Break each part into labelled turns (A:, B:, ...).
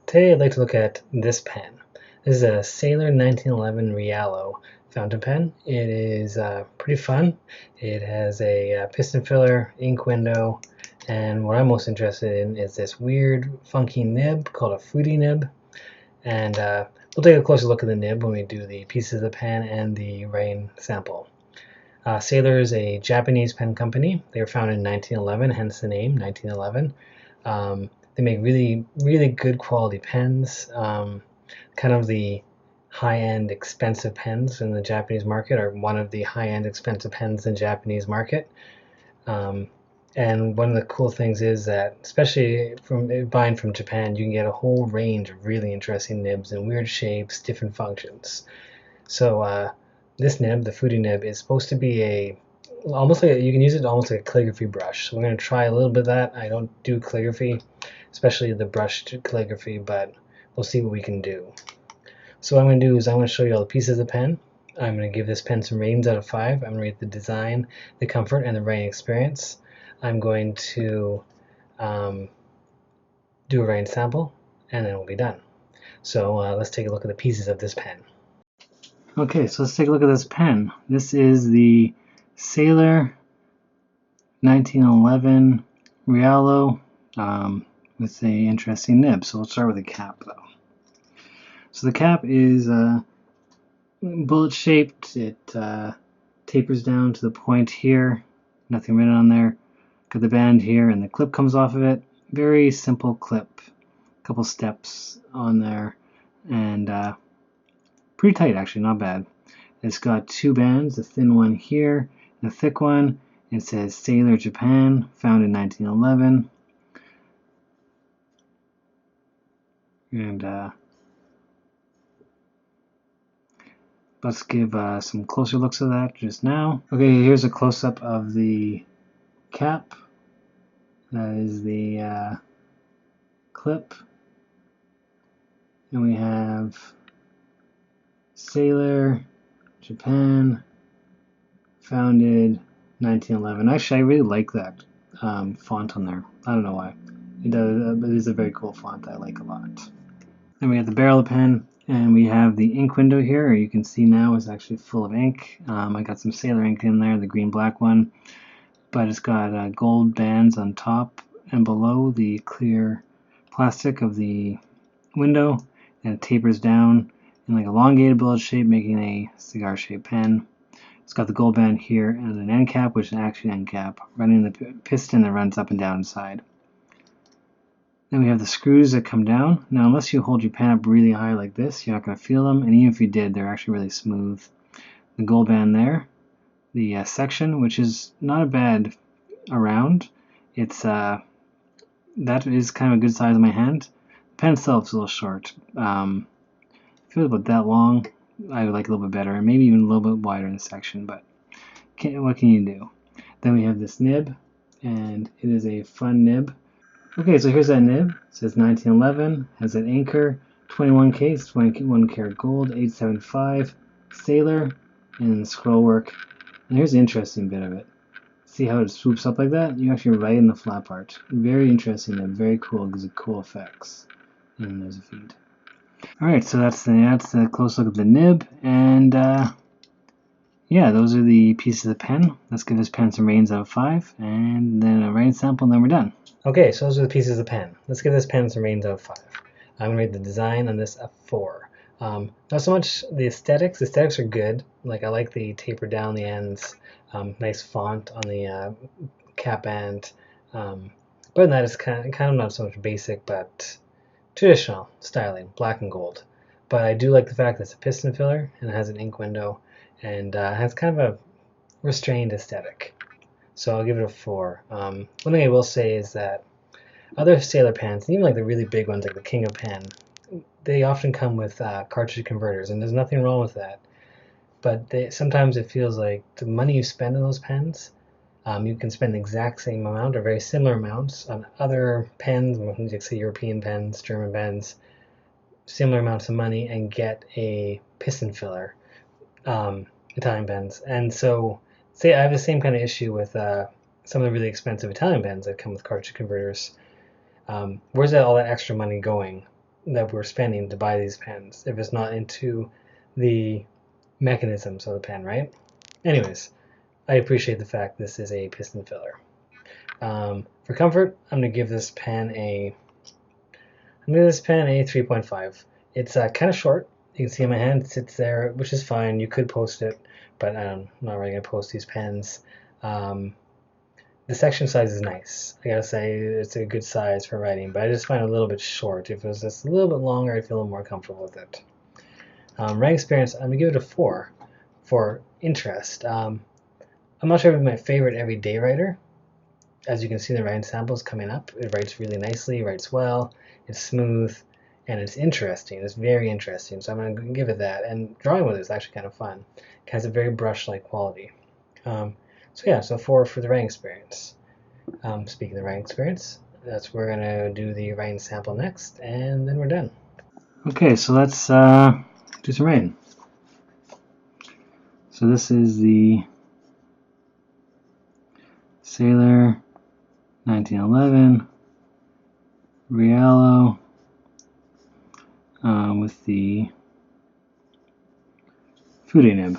A: Today I'd like to look at this pen. This is a Sailor 1911 Realo fountain pen. It is pretty fun. It has a piston filler, ink window, and what I'm most interested in is this weird funky nib called a Fude Nib. And we'll take a closer look at the nib when we do the pieces of the pen and the rain sample. Sailor is a Japanese pen company. They were founded in 1911, hence the name 1911. They make really, really good quality pens. Kind of the high-end expensive pens in the Japanese market, or one of the high-end expensive pens in the Japanese market. And one of the cool things is that, especially from buying from Japan, you can get a whole range of really interesting nibs in weird shapes, different functions. So this nib, the Fude Nib, is supposed to be almost like you can use it almost like a calligraphy brush. So we're going to try a little bit of that. I don't do calligraphy, especially the brushed calligraphy, but we'll see what we can do. So what I'm going to do is I'm going to show you all the pieces of the pen. I'm going to give this pen some ratings out of 5. I'm going to rate the design, the comfort, and the writing experience. I'm going to do a writing sample, and then we'll be done. So let's take a look at the pieces of this pen. Okay, so let's take a look at this pen. This is the Sailor 1911 Realo with an interesting nib. So we'll start with the cap, though. So the cap is bullet shaped. It tapers down to the point here. Nothing written on there. Got the band here, and the clip comes off of it. Very simple clip. A couple steps on there, and pretty tight actually, not bad. It's got 2 bands, a thin one here and a thick one. It says Sailor Japan, founded in 1911. And let's give some closer looks of that just now. Okay, here's a close-up of the cap. That is the clip. And we have Sailor Japan, founded 1911. Actually, I really like that font on there. I don't know why. It is a very cool font that I like a lot. Then we have the barrel of the pen, and we have the ink window here. You can see now it's actually full of ink. I got some Sailor ink in there, the green-black one, but it's got gold bands on top and below the clear plastic of the window, and it tapers down in like elongated bullet shape, making a cigar-shaped pen. It's got the gold band here and an end cap, which is actually an end cap, running the piston that runs up and down inside. Then we have the screws that come down. Now, unless you hold your pen up really high like this, you're not going to feel them, and even if you did, they're actually really smooth. The gold band there, the section, which is not a bad around. It's that is kind of a good size in my hand. The pen itself is a little short. If it was about that long, I would like a little bit better, and maybe even a little bit wider in the section, but what can you do? Then we have this nib, and it is a fun nib. Okay, so here's that nib. It says 1911, has an anchor, 21 case, 21 karat gold, 875, Sailor, and scroll work. And here's the interesting bit of it. See how it swoops up like that? You actually write in the flat part. Very interesting nib, very cool, gives it cool effects. And there's a feed. Alright, so that's the close look at the nib, and yeah, those are the pieces of the pen. Let's give this pen some ratings out of 5, and then a rating sample, and then we're done. Okay, so those are the pieces of the pen. Let's give this pen some ratings out of 5. I'm going to rate the design on this a 4. Not so much the aesthetics. The aesthetics are good. Like, I like the taper down the ends, nice font on the cap band. But than that, it's kind of not so much basic, but traditional styling, black and gold. But I do like the fact that it's a piston filler and it has an ink window and has kind of a restrained aesthetic. So I'll give it a 4. One thing I will say is that other Sailor pens, even like the really big ones like the King of Pen, they often come with cartridge converters, and there's nothing wrong with that. But sometimes it feels like the money you spend on those pens, you can spend the exact same amount or very similar amounts on other pens, like say European pens, German pens, similar amounts of money, and get a piston filler, Italian pens. And so, say I have the same kind of issue with some of the really expensive Italian pens that come with cartridge converters. Where's all that extra money going that we're spending to buy these pens if it's not into the mechanisms of the pen, right? Anyways, I appreciate the fact this is a piston filler. For comfort, I'm gonna give this pen a 3.5. It's kind of short. You can see in my hand it sits there, which is fine. You could post it, but I'm not really gonna post these pens. The section size is nice. I gotta say it's a good size for writing, but I just find it a little bit short. If it was just a little bit longer, I'd feel a little more comfortable with it. Writing experience, I'm gonna give it a 4 for interest. I'm not sure if it's my favorite everyday writer. As you can see, the writing samples coming up. It writes really nicely, writes well, it's smooth, and it's interesting. It's very interesting, so I'm going to give it that. And drawing with it is actually kind of fun. It has a very brush-like quality. So yeah, so 4 for the writing experience. Speaking of the writing experience, that's where we're going to do the writing sample next, and then we're done. Okay, so let's do some writing. So this is the Sailor 1911 Realo with the Fude Nib.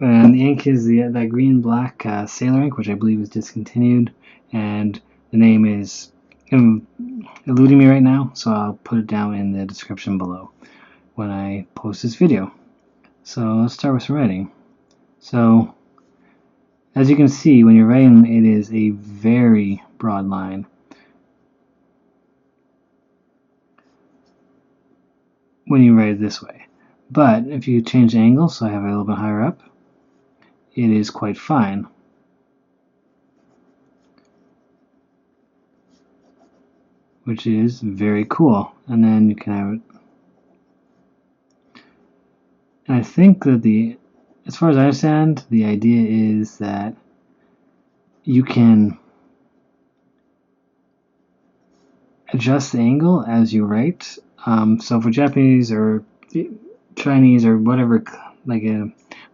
A: And the ink is that green-black Sailor ink, which I believe is discontinued, and the name is eluding me right now, so I'll put it down in the description below when I post this video. So let's start with some writing. So as you can see, when you're writing, it is a very broad line. When you write it this way. But if you change the angle, so I have it a little bit higher up, it is quite fine. Which is very cool. And then you can have it. And I think that as far as I understand, the idea is that you can adjust the angle as you write. So for Japanese or Chinese or whatever,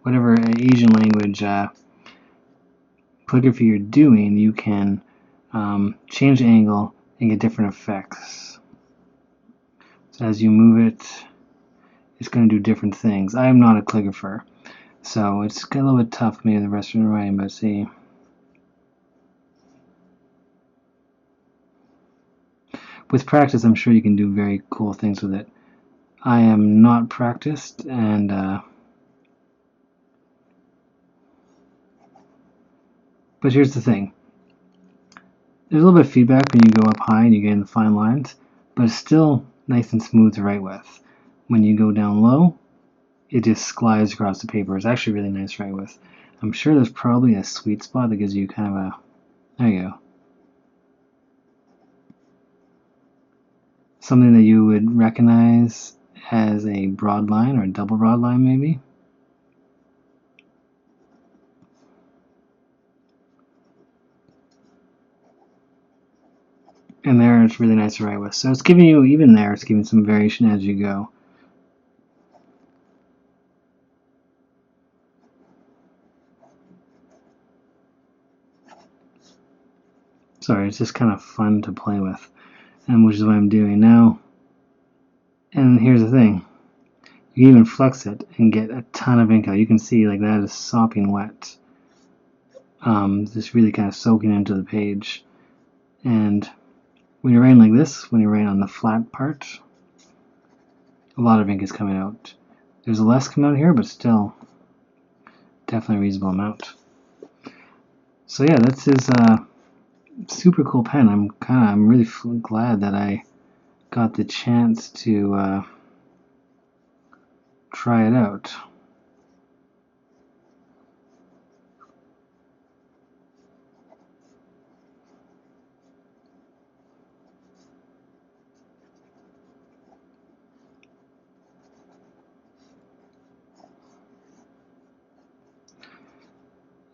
A: whatever Asian language calligraphy you're doing, you can change the angle and get different effects. So as you move it, it's going to do different things. I am not a calligrapher, so it's a little bit tough maybe the rest of the writing, but see. With practice, I'm sure you can do very cool things with it. I am not practiced, and but here's the thing. There's a little bit of feedback when you go up high and you get in the fine lines, but it's still nice and smooth to write with. When you go down low, it just glides across the paper. It's actually really nice to write with. I'm sure there's probably a sweet spot that gives you kind of a, there you go, something that you would recognize as a broad line or a double broad line maybe. And there it's really nice to write with. So it's giving you, even there, it's giving some variation as you go. Sorry, it's just kind of fun to play with, and which is what I'm doing now. And here's the thing. You can even flex it and get a ton of ink out. You can see like that is sopping wet. Just really kind of soaking into the page. And when you're writing like this, when you're writing on the flat part, a lot of ink is coming out. There's less coming out here, but still definitely a reasonable amount. So yeah, that's his super cool pen. I'm really glad that I got the chance to try it out.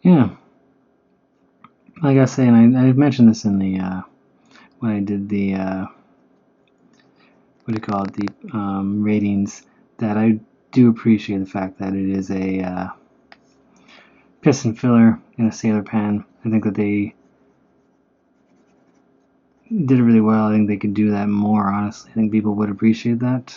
A: Yeah, like I say, and I mentioned this in the when I did the what do you call it, the ratings, that I do appreciate the fact that it is a piston filler in a Sailor pen. I think that they did it really well. I think they could do that more, honestly. I think people would appreciate that.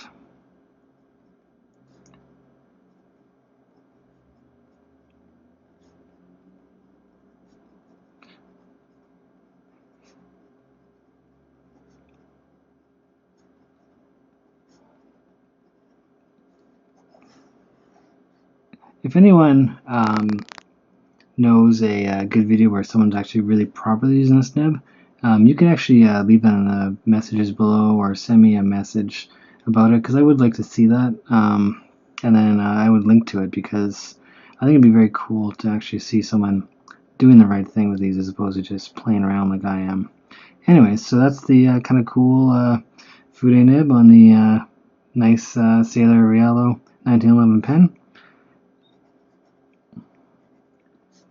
A: If anyone knows a good video where someone's actually really properly using this nib, you can actually leave that in the messages below or send me a message about it, because I would like to see that. And then I would link to it, because I think it'd be very cool to actually see someone doing the right thing with these as opposed to just playing around like I am. Anyways, so that's the kind of cool Fude Nib on the nice Sailor Realo 1911 pen.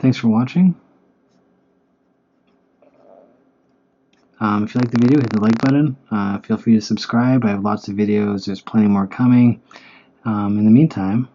A: Thanks for watching. If you like the video, hit the like button. Feel free to subscribe. I have lots of videos. There's plenty more coming. In the meantime,